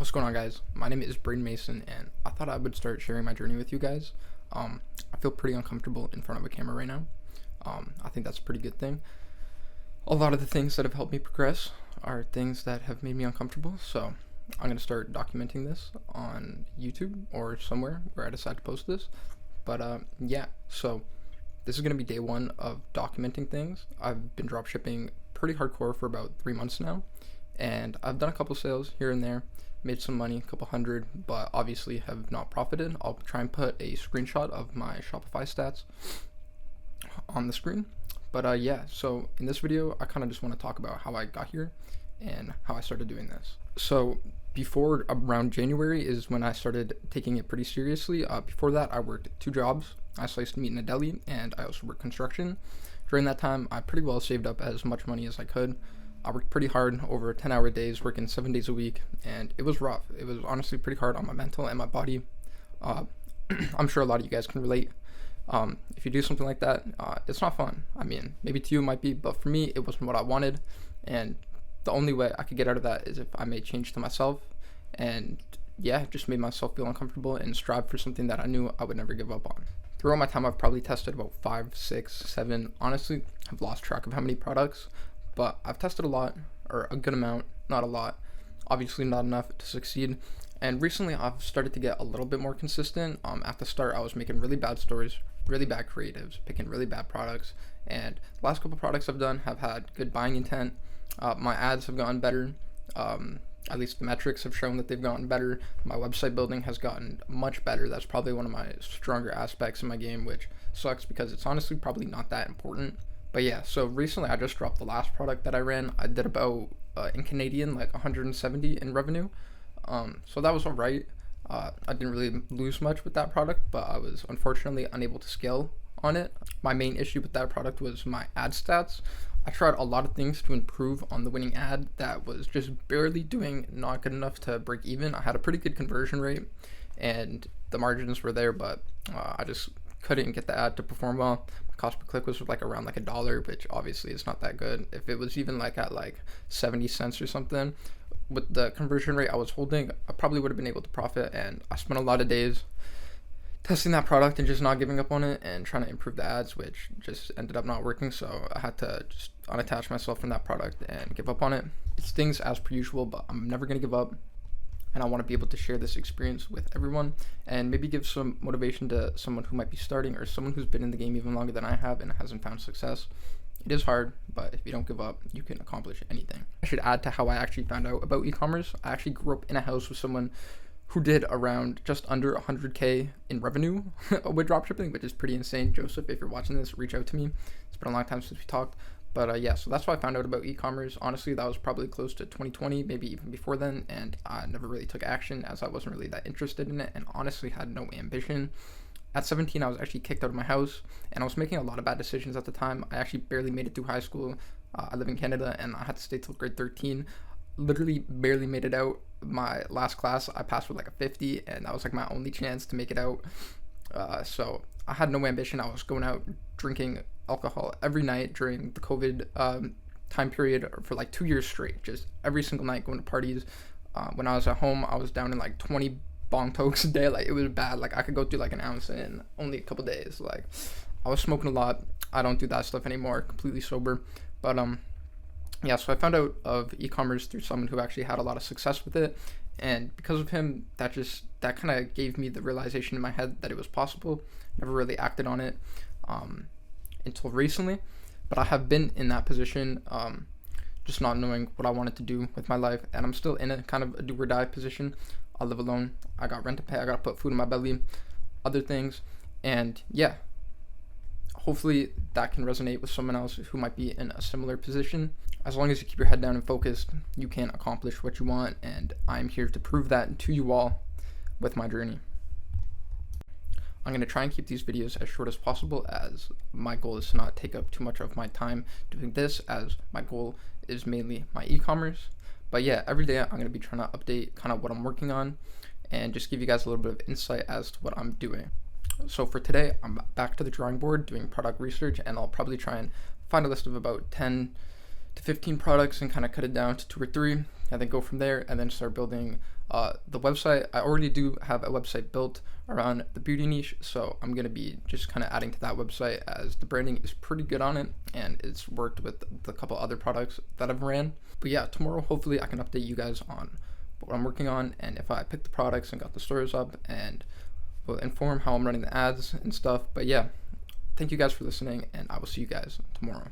What's going on, guys? My name is Braden Mason, and I thought I would start sharing my journey with you guys. I feel pretty uncomfortable in front of a camera right now. I think that's a pretty good thing. A lot of the things that have helped me progress are things that have made me uncomfortable, so I'm going to start documenting this on YouTube or somewhere where I decide to post this. But yeah, so this is going to be day one of documenting things. I've been dropshipping pretty hardcore for about 3 months now, and I've done a couple sales here and there, made some money, a couple hundred, but obviously have not profited. I'll try and put a screenshot of my Shopify stats on the screen. But yeah, so in this video, I kind of just want to talk about how I got here and how I started doing this. So before around January is when I started taking it pretty seriously. Before that, I worked 2 jobs. I sliced meat in a deli, and I also worked construction. During that time, I pretty well saved up as much money as I could. I worked pretty hard over 10-hour days, working 7 days a week, and it was rough. It was honestly pretty hard on my mental and my body. I'm sure a lot of you guys can relate. If you do something like that, it's not fun. I mean, maybe to you it might be, but for me, it wasn't what I wanted, and the only way I could get out of that is if I made change to myself, and yeah, just made myself feel uncomfortable and strive for something that I knew I would never give up on. Throughout my time, I've probably tested about 5, 6, 7, honestly, I've lost track of how many products, but I've tested a lot, or a good amount, not a lot, obviously not enough to succeed. And recently I've started to get a little bit more consistent. At the start, I was making really bad stories, really bad creatives, picking really bad products, and the last couple products I've done have had good buying intent. My ads have gotten better. At least the metrics have shown that they've gotten better. My website building has gotten much better. That's probably one of my stronger aspects in my game, which sucks because it's honestly probably not that important. But yeah, so recently I just dropped the last product that I ran. I did about, in Canadian, like 170 in revenue. So that was all right. I didn't really lose much with that product, but I was unfortunately unable to scale on it. My main issue with that product was my ad stats. I tried a lot of things to improve on the winning ad that was just barely doing not good enough to break even. I had a pretty good conversion rate and the margins were there, but I just couldn't get the ad to perform well. My cost per click was like around like $1, which obviously is not that good. If it was even like at like 70 cents or something, with the conversion rate I was holding, I probably would have been able to profit. And I spent a lot of days testing that product and just not giving up on it and trying to improve the ads, which just ended up not working. So I had to just unattach myself from that product and give up on it. It's things as per usual, but I'm never gonna give up. And I want to be able to share this experience with everyone and maybe give some motivation to someone who might be starting or someone who's been in the game even longer than I have and hasn't found success. It is hard, but if you don't give up, you can accomplish anything. I should add to how I actually found out about e-commerce. I actually grew up in a house with someone who did around just under 100K in revenue with dropshipping, which is pretty insane. Joseph, if you're watching this, reach out to me. It's been a long time since we talked. But yeah, so that's why I found out about e-commerce. Honestly, that was probably close to 2020, maybe even before then, and I never really took action as I wasn't really that interested in it and honestly had no ambition. At 17, I was actually kicked out of my house, and I was making a lot of bad decisions at the time. I actually barely made it through high school. I live in Canada, and I had to stay till grade 13. Literally barely made it out. My last class, I passed with like a 50, and that was like my only chance to make it out. So I had no ambition. I was going out drinking alcohol every night during the COVID time period for like 2 years straight, just every single night going to parties. When I was at home, I was down in like 20 bong tokes a day. Like it was bad. Like I could go through like an ounce in only a couple days. Like I was smoking a lot. I don't do that stuff anymore, completely sober. But yeah, so I found out of e-commerce through someone who actually had a lot of success with it, and because of him, that kind of gave me the realization in my head that it was possible. Never really acted on it until recently, but I have been in that position, just not knowing what I wanted to do with my life, and I'm still in a kind of a do or die position. I live alone. I got rent to pay. I got to put food in my belly, other things, and yeah. Hopefully that can resonate with someone else who might be in a similar position. As long as you keep your head down and focused, you can accomplish what you want, and I'm here to prove that to you all with my journey. I'm going to try and keep these videos as short as possible, as my goal is to not take up too much of my time doing this, as my goal is mainly my e-commerce. But yeah, every day I'm going to be trying to update kind of what I'm working on and just give you guys a little bit of insight as to what I'm doing. So for today, I'm back to the drawing board doing product research, and I'll probably try and find a list of about 10 to 15 products and kind of cut it down to 2 or 3, and then go from there and then start building The website, I already do have a website built around the beauty niche, so I'm going to be just kind of adding to that website, as the branding is pretty good on it and it's worked with the couple other products that I've ran. But yeah, tomorrow hopefully I can update you guys on what I'm working on, and if I picked the products and got the stores up, and will inform how I'm running the ads and stuff. But yeah, thank you guys for listening, and I will see you guys tomorrow.